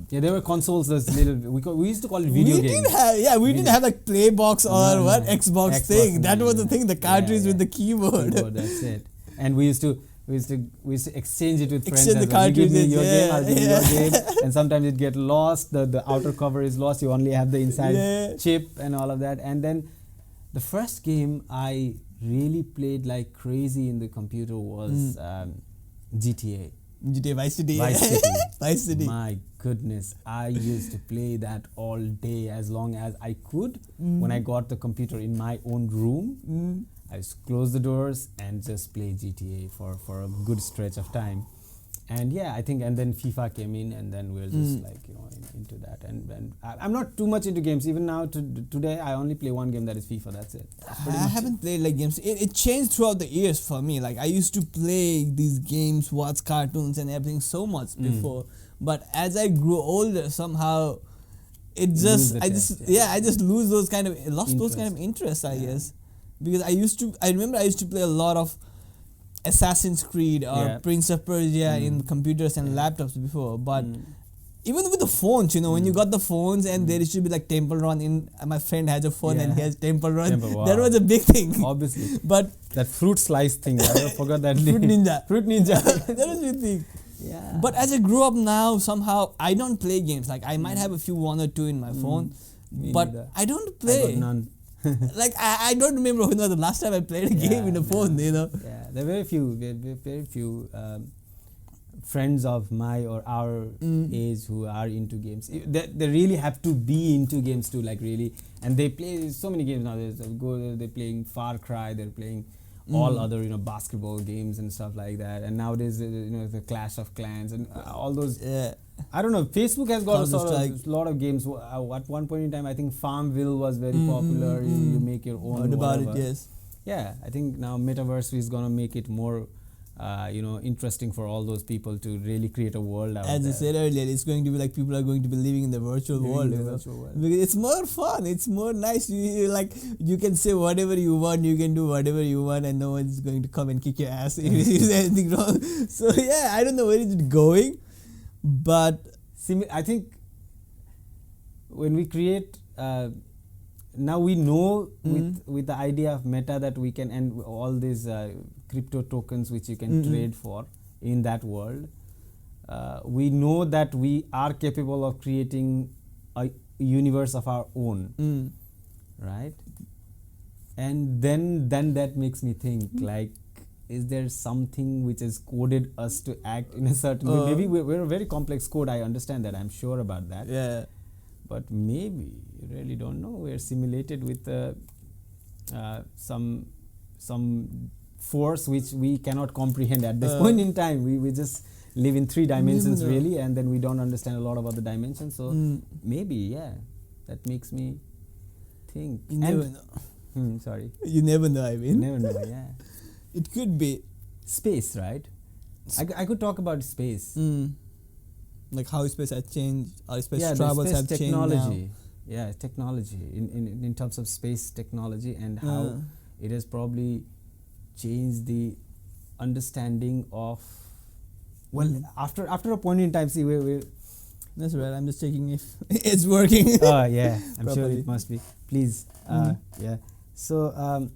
Yeah, there were consoles. Those little we used to call it video games. We didn't have like Playbox or No. Xbox thing. That was the thing. The cartridge with the keyboard. That's it. And we used to exchange it with friends. Exchange the Give me cartridges, your game, I'll give you your yeah. game. And sometimes it get lost. The outer cover is lost. You only have the inside chip and all of that. And then the first game I really played like crazy in the computer was GTA. GTA Vice City. Vice City. Vice City. My goodness, I used to play that all day as long as I could. When I got the computer in my own room, I just close the doors and just play GTA for a good stretch of time. And yeah, I think, and then FIFA came in, and then we're just like, into that. And I'm not too much into games. Even now, today, I only play one game, that is FIFA. That's it. I haven't played like games. It changed throughout the years for me. Like I used to play these games, watch cartoons and everything so much before. But as I grew older, somehow it just, I just lost those kind of interests, I guess. Because I remember I used to play a lot of Assassin's Creed or Prince of Persia in computers and laptops before. But even with the phones, when you got the phones and there used to be like Temple Run in, my friend has a phone and he has Temple Run. That was a big thing. Obviously. But that fruit slice thing, I forgot that Fruit name. Ninja. Fruit Ninja. That was a big thing. Yeah. But as I grew up now, somehow I don't play games. Like I might have a few, one or two in my phone, but neither. I don't play. I got none. Like I don't remember when was the last time I played a game in a phone. Yeah, there were very few friends of my or our age who are into games. They really have to be into games too, like really. And they play so many games now. They're playing Far Cry. They're playing all other basketball games and stuff like that. And nowadays the Clash of Clans and all those. Yeah. I don't know. Facebook has got a lot of games. At one point in time, I think Farmville was very popular. You make your own. Heard about it, yes. Yeah, I think now Metaverse is gonna make it more, interesting for all those people to really create a world out there. As I said earlier, it's going to be like people are going to be living in the virtual world. Because it's more fun. It's more nice. You can say whatever you want. You can do whatever you want, and no one's going to come and kick your ass if you do anything wrong. So yeah, I don't know where is it going. But I think when we create, now we know with the idea of Meta that we can, and all these crypto tokens which you can trade for in that world, we know that we are capable of creating a universe of our own, right? And then that makes me think like, is there something which has coded us to act in a certain way? Maybe we're a very complex code. I understand that. I'm sure about that. Yeah. But maybe you really don't know. We're simulated with some force which we cannot comprehend at this point in time. We just live in 3 dimensions really, and then we don't understand a lot of other dimensions. So maybe that makes me think. You never know. Sorry. You never know. I mean. You never know. Yeah. It could be space, right? I could talk about space. Like how space has changed, how space travels have changed now. Yeah, technology in terms of space technology and how it has probably changed the understanding of. Well, after a point in time, see we're. That's right. I'm just checking if it's working. Oh yeah, I'm sure it must be. Please, yeah. So.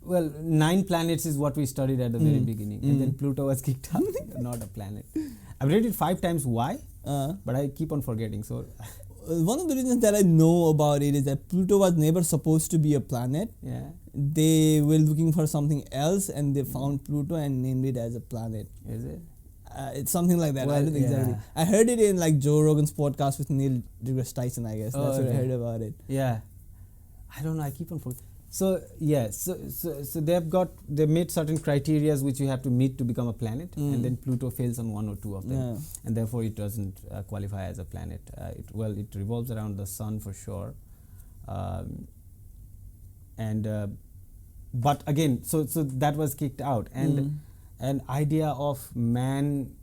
Well, 9 planets is what we studied at the very beginning, and then Pluto was kicked out. Not a planet. I've read it 5 times. Why? But I keep on forgetting. So, one of the reasons that I know about it is that Pluto was never supposed to be a planet. Yeah. They were looking for something else, and they found Pluto and named it as a planet. Is it? It's something like that. Well, I don't know exactly. I heard it in like Joe Rogan's podcast with Neil deGrasse Tyson. I guess that's where I heard about it. Yeah. I don't know. I keep on forgetting. So yeah, so they made certain criteria which you have to meet to become a planet, and then Pluto fails on 1 or 2 of them, and therefore it doesn't qualify as a planet. It revolves around the sun for sure, but again, so that was kicked out, and an idea of man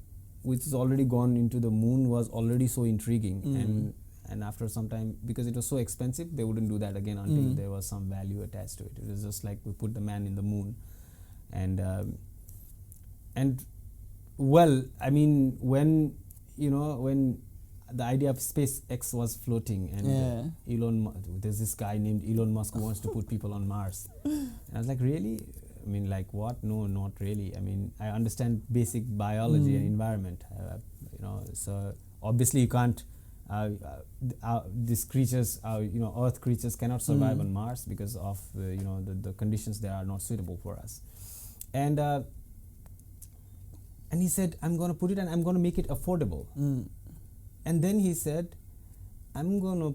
which is already gone into the moon was already so intriguing, and and after some time, because it was so expensive, they wouldn't do that again until there was some value attached to it. It was just like we put the man in the moon, and well, I mean, when the idea of SpaceX was floating, and there's this guy named Elon Musk who wants to put people on Mars, and I was like, really? I mean, like, what? No, not really. I mean, I understand basic biology and environment, so obviously you can't, these creatures, Earth creatures cannot survive on Mars because of, the conditions that are not suitable for us. And he said, I'm going to put it and I'm going to make it affordable. And then he said, I'm going to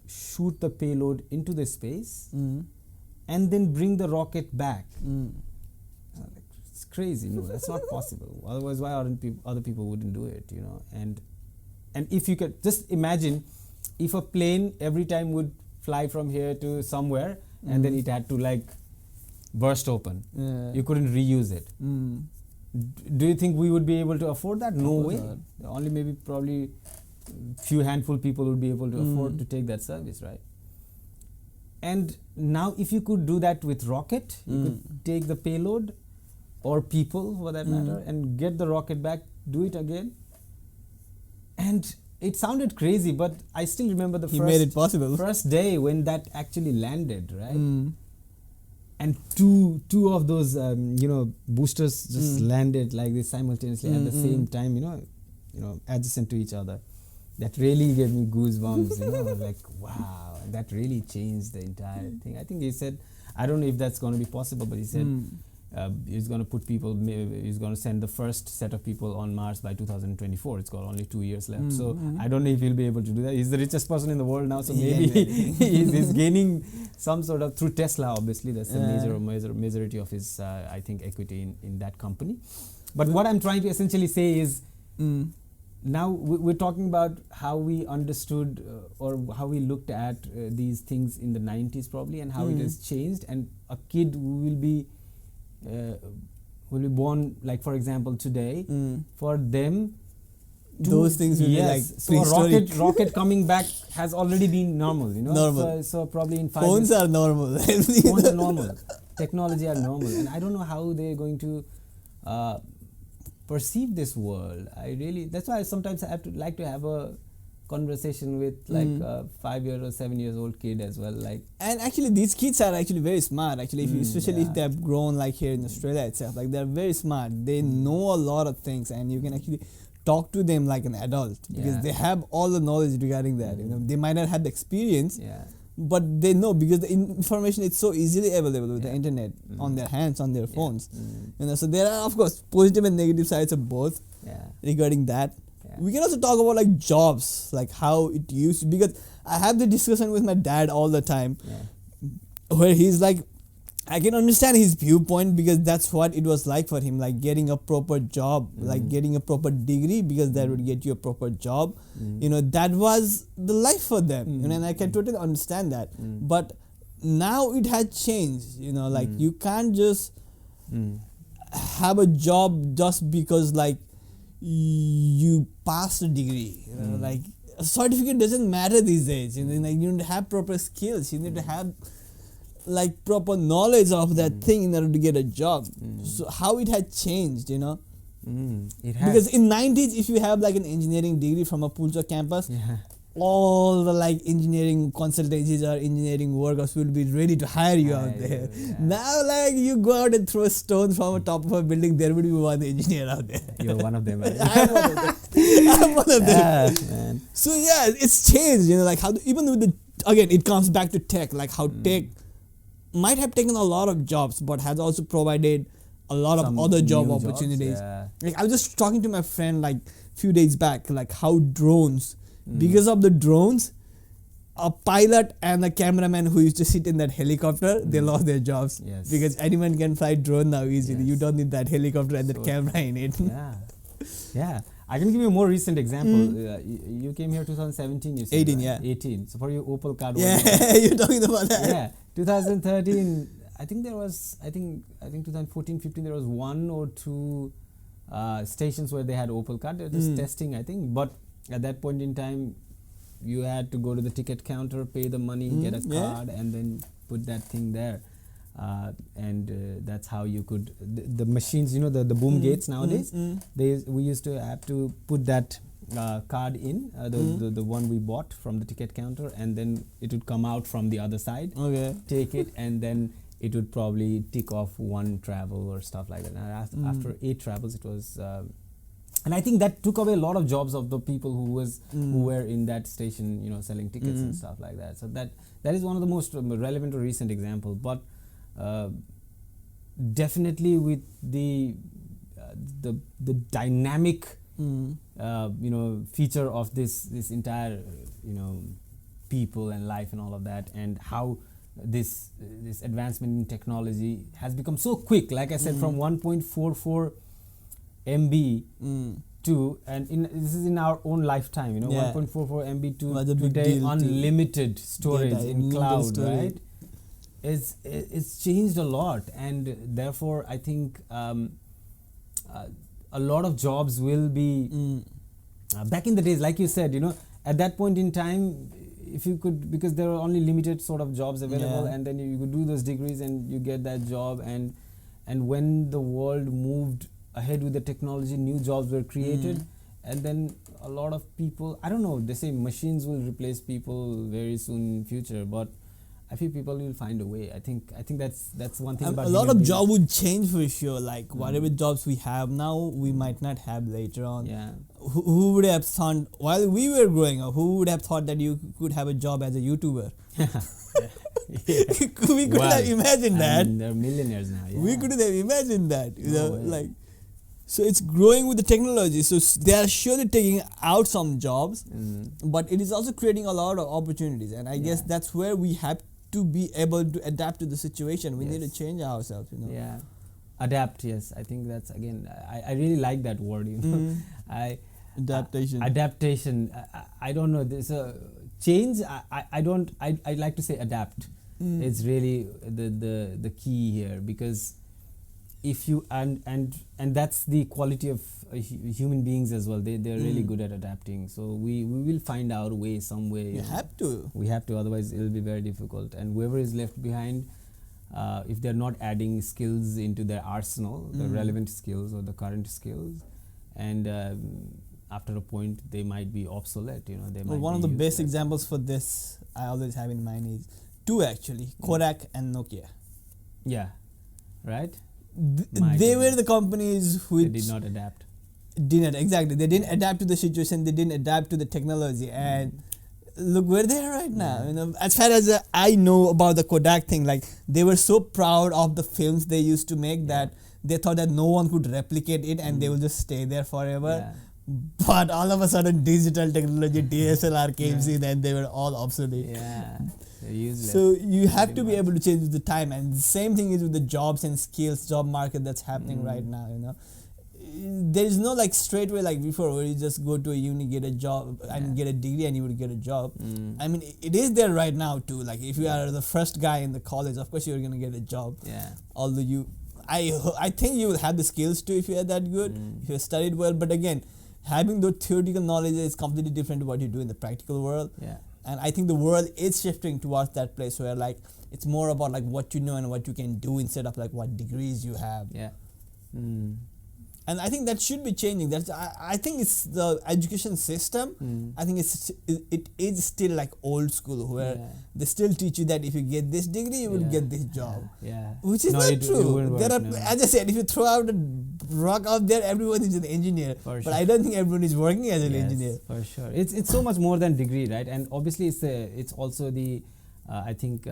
shoot the payload into the space and then bring the rocket back. Like, it's crazy. No, that's not possible. Otherwise, why aren't other people wouldn't do it? And if you could just imagine, if a plane every time would fly from here to somewhere, and then it had to like burst open, you couldn't reuse it. Do you think we would be able to afford that? No way. Only probably few handful people would be able to afford to take that service, right? And now if you could do that with rocket, you could take the payload or people for that matter and get the rocket back, do it again. And it sounded crazy, but I still remember the made it possible. First day when that actually landed, right? And two of those boosters just landed like this simultaneously at the same time, adjacent to each other. That really gave me goosebumps, like, wow, that really changed the entire thing. I think he said, I don't know if that's going to be possible, but he said he's going to put people, he's going to send the first set of people on Mars by 2024. It's got only 2 years left. So I don't know if he'll be able to do that. He's the richest person in the world now, so maybe he's gaining some sort of, through Tesla, obviously, that's the majority of his, I think, equity in that company. But what I'm trying to essentially say is, now we're talking about how we understood or how we looked at these things in the 90s probably, and how it has changed, and a kid who will be born, like, for example, today, for them those things will be like so a rocket coming back has already been normal, normal. So probably in 5 phones years, are normal. phones are normal, technology are normal, and I don't know how they're going to perceive this world. That's why sometimes I like to have a conversation with like a 5 year or 7 years old kid as well, like. And actually these kids are actually very smart actually, especially if they have grown like here in Australia itself, like they're very smart. They know a lot of things, and you can actually talk to them like an adult because they have all the knowledge regarding that. They might not have the experience, but they know because the information is so easily available with the internet on their hands, on their phones. So there are, of course, positive and negative sides of both regarding that. We can also talk about like jobs, like how it used to, because I have the discussion with my dad all the time where he's like, I can understand his viewpoint because that's what it was like for him, like getting a proper job, like getting a proper degree, because that would get you a proper job. That was the life for them, and I can totally understand that. But now it has changed, like you can't just have a job just because like you passed a degree. Like a certificate doesn't matter these days. Like you need to have proper skills. You need to have like proper knowledge of that thing in order to get a job. So how it had changed, It has. Because in 90s, if you have like an engineering degree from a Pulsar campus, all the like engineering consultancies or engineering workers will be ready to hire you out there. Now like you go out and throw a stone from the top of a building, there would be one engineer out there. You're one of them. I'm one of them. I'm one of them. Man. So yeah, it's changed, like how even with the, again, it comes back to tech, like how tech might have taken a lot of jobs, but has also provided a lot of other job opportunities. Like I was just talking to my friend like few days back, like how drones, because of the drones, a pilot and a cameraman who used to sit in that helicopter, they lost their jobs. Because anyone can fly drone now easily. You don't need that helicopter and that camera in it. I can give you a more recent example. You came here 2017, you said. 18, right? 18. So for your Opal card. You're talking about that. Yeah. 2013, I think there was, I think 2014, 15, there was 1 or 2 stations where they had Opal card. They were just testing, I think. But at that point in time, you had to go to the ticket counter, pay the money, get a Yeah. card, and then put that thing there. And that's how you could the machines, you know, the boom gates nowadays. We used to have to put that card in the one we bought from the ticket counter, and then it would come out from the other side. Okay. Take it, and then it would probably tick off one travel or stuff like that. And after 8 travels, it was. And I think that took away a lot of jobs of the people who were in that station, you know, selling tickets and stuff like that. So that is one of the most relevant or recent example. But definitely with the dynamic you know, feature of this entire, you know, people and life and all of that, and how this advancement in technology has become so quick. Like I said, from 1.44 MB to, and this is in our own lifetime, you know, 1.44 MB to today unlimited storage in cloud, right? It's changed a lot, and therefore I think a lot of jobs will be back in the days, like you said, you know, at that point in time, if you could, because there were only limited sort of jobs available, and then you could do those degrees and you get that job, and when the world moved ahead with the technology, new jobs were created, and then a lot of people, I don't know, they say machines will replace people very soon in future, but I feel people will find a way. I think that's one thing about a lot of jobs would change for sure. Like whatever jobs we have now, we might not have later on. Yeah. Who would have thought while we were growing up? Who would have thought that you could have a job as a YouTuber? We couldn't have imagined that. They're millionaires now. Yeah. We couldn't have imagined that. You know, way. like. So it's growing with the technology. So they are surely taking out some jobs, but it is also creating a lot of opportunities. And I guess that's where we have to be able to adapt to the situation. We need to change ourselves, you know. Yeah, adapt. Yes, I think that's, again, I really like that word. You know, Adaptation. Adaptation. I don't know. There's a change. I don't. I like to say adapt. It's really the key here, because if you and that's the quality of human beings as well. They're really good at adapting. So we will find our way some way. You have to. We have to. Otherwise, it'll be very difficult. And whoever is left behind, if they're not adding skills into their arsenal, the relevant skills or the current skills, and after a point they might be obsolete. You know, they might. One of the best examples for this I always have in mind is two actually: Kodak and Nokia. Yeah, right. They were the companies which they did not adapt. They didn't adapt to the situation. They didn't adapt to the technology, and look where they are right now. You know, as far as I know about the Kodak thing, like they were so proud of the films they used to make that they thought that no one could replicate it, and they will just stay there forever. But all of a sudden, digital technology, DSLR came in, and they were all obsolete. Yeah. Useless. So you have to be able to change with the time, and the same thing is with the jobs and skills job market that's happening right now. You know, there is no like straight way like before where you just go to a uni, get a job and get a degree and you would get a job. I mean, it is there right now too. Like if you are the first guy in the college, of course you're gonna get a job. Yeah. Although I think you will have the skills too if you are that good, if you studied well. But again, having the theoretical knowledge is completely different to what you do in the practical world. Yeah. And I think the world is shifting towards that place where like it's more about like what you know and what you can do instead of like what degrees you have. Yeah. And I think that should be changing. That's I think it's the education system. I think it is still like old school where they still teach you that if you get this degree you will get this job. Yeah. Which is not true. There are, as I said, if you throw out a rock out there, everyone is an engineer. But I don't think everyone is working as an engineer. For sure. It's so much more than degree, right? And obviously it's also the I think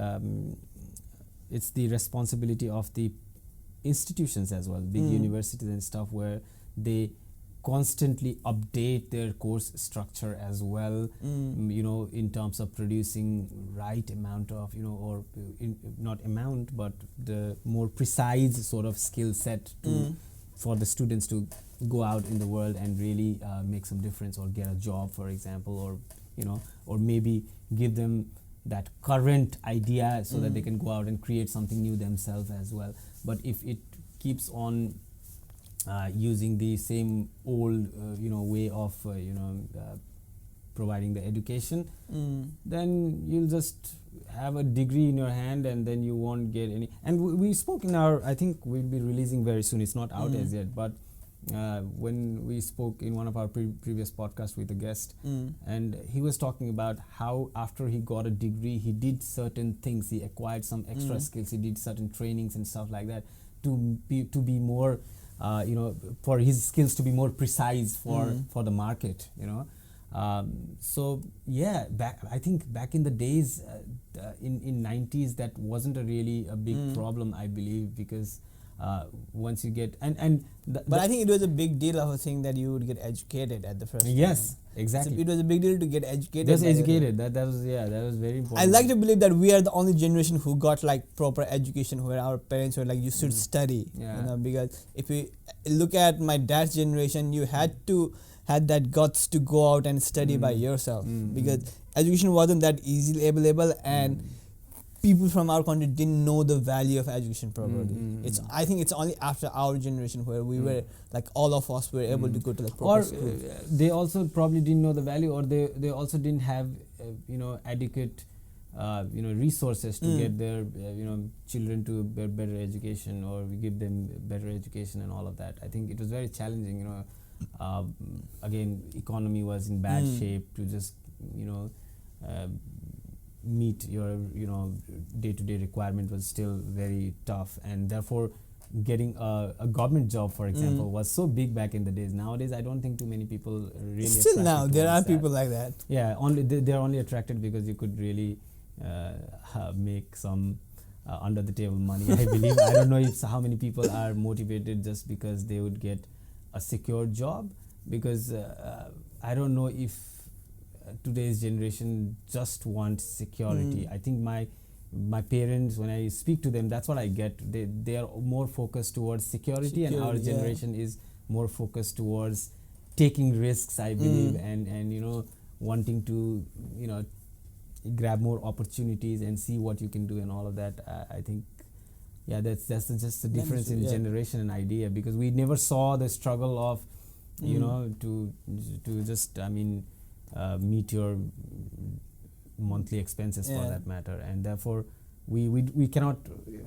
it's the responsibility of the institutions as well, big universities and stuff, where they constantly update their course structure as well, you know, in terms of producing right amount of, you know, or not amount, but the more precise sort of skill set for the students to go out in the world and really make some difference or get a job, for example, or, you know, or maybe give them that current idea so that they can go out and create something new themselves as well. But if it keeps on using the same old, you know, way of, providing the education, Mm. then you'll just have a degree in your hand and then you won't get any. And we spoke in our, I think we'll be releasing very soon, it's not out as yet, but when we spoke in one of our previous podcasts with a guest, and he was talking about how after he got a degree, he did certain things, he acquired some extra skills, he did certain trainings and stuff like that to be more, for his skills to be more precise for the market, so yeah, I think back in the days, in 90s, that wasn't really a big problem, I believe, because once you get but I think it was a big deal of a thing that you would get educated at the first yes time. exactly So it was a big deal to get educated. Just educated, that was very important. I like to believe that we are the only generation who got like proper education, where our parents were like, you should study, because if we look at my dad's generation, you had that guts to go out and study by yourself, because education wasn't that easily available, and people from our country didn't know the value of education properly. I think it's only after our generation where we were like, all of us were able to go to like proper schools. They also probably didn't know the value, or they also didn't have adequate resources to get their children to a better education, or we give them better education and all of that. I think it was very challenging. Again, economy was in bad shape to just meet your day-to-day requirement was still very tough, and therefore getting a government job, for example, was so big back in the days. Nowadays, I don't think too many people really still now there are people like that. Yeah, only they're only attracted because you could really make some under the table money, I believe. I don't know how many people are motivated just because they would get a secure job, because I don't know if today's generation just wants security. I think my parents, when I speak to them, that's what I get. They are more focused towards security, and our generation is more focused towards taking risks, I believe, and wanting to grab more opportunities and see what you can do and all of that. I think that's just the difference in generation and idea, because we never saw the struggle of to just meet your monthly expenses for that matter, and therefore we cannot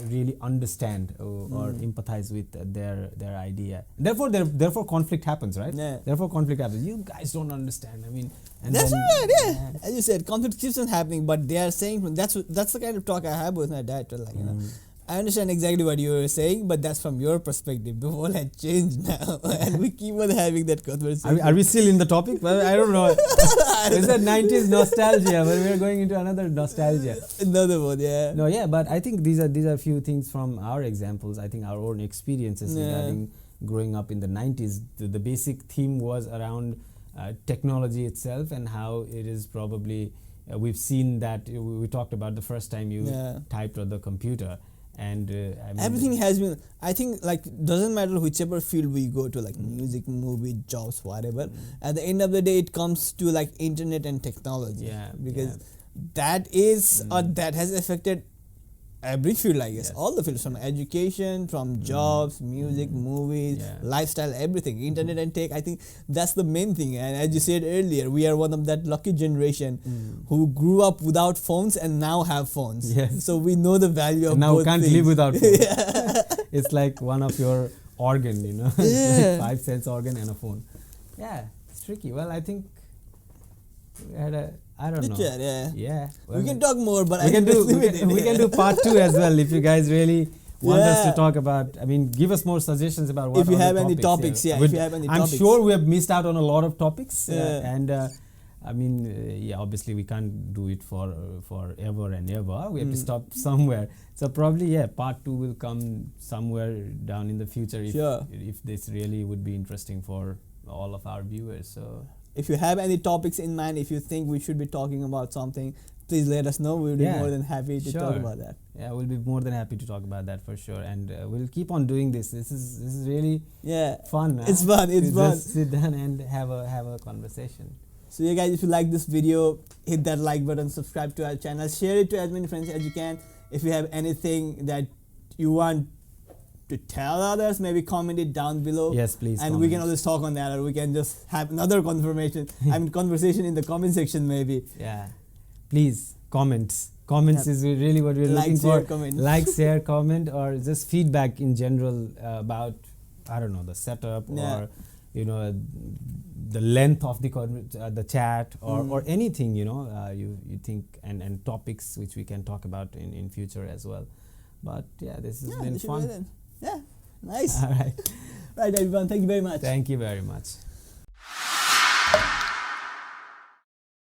really understand or empathize with their idea. Therefore conflict happens, right? Therefore conflict happens. You guys don't understand. And that's right. As you said, conflict keeps on happening, but they are saying that's the kind of talk I have with my dad. Like, I understand exactly what you were saying, but that's from your perspective. The world has changed now, and we keep on having that conversation. Are we still in the topic? Well, I don't know. It's that 90s nostalgia, but we're going into another nostalgia. Another one, yeah. No, yeah, but I think these are a few things from our examples. I think our own experiences regarding growing up in the 90s. The basic theme was around technology itself, and how it is probably, we've seen that, we talked about the first time you typed on the computer. And everything has been, I think, like, doesn't matter whichever field we go to, like music, movie, jobs, whatever, at the end of the day it comes to like internet and technology, because that is that has affected every field, I guess. All the fields, from education, from jobs, music, movies, lifestyle, everything, internet and tech. I think that's the main thing. And as you said earlier, we are one of that lucky generation who grew up without phones and now have phones. So we know the value of now both can't things. live without phone. It's like one of your organ, like 5 cents organ and a phone. Yeah, it's tricky. Well, I think we had I don't know. Well, we can talk more, but we can do part 2 as well if you guys really want us to talk about. Give us more suggestions about what. If you have any topics, if you have any topics. I'm sure we have missed out on a lot of topics, and obviously we can't do it for ever and ever. We have to stop somewhere. So probably part 2 will come somewhere down in the future if this really would be interesting for all of our viewers. So. If you have any topics in mind, if you think we should be talking about something, please let us know. We'll be more than happy to talk about that. Yeah, we'll be more than happy to talk about that for sure, and we'll keep on doing this. This is really fun. It's fun. It's fun. Just sit down and have a conversation. So guys, if you like this video, hit that like button, subscribe to our channel, share it to as many friends as you can. If you have anything that you want to tell others, maybe comment it down below. Yes, please. And we can always talk on that, or we can just have another conversation in the comment section maybe. Yeah. Please, comments. Comments is really what we're looking for. Like, share, comment, or just feedback in general about, I don't know, the setup or, you know, the length of the chat or anything, you know, you think, and topics which we can talk about in future as well. But yeah, this has been fun. Yeah, nice. All right. Right, everyone. Thank you very much. Thank you very much.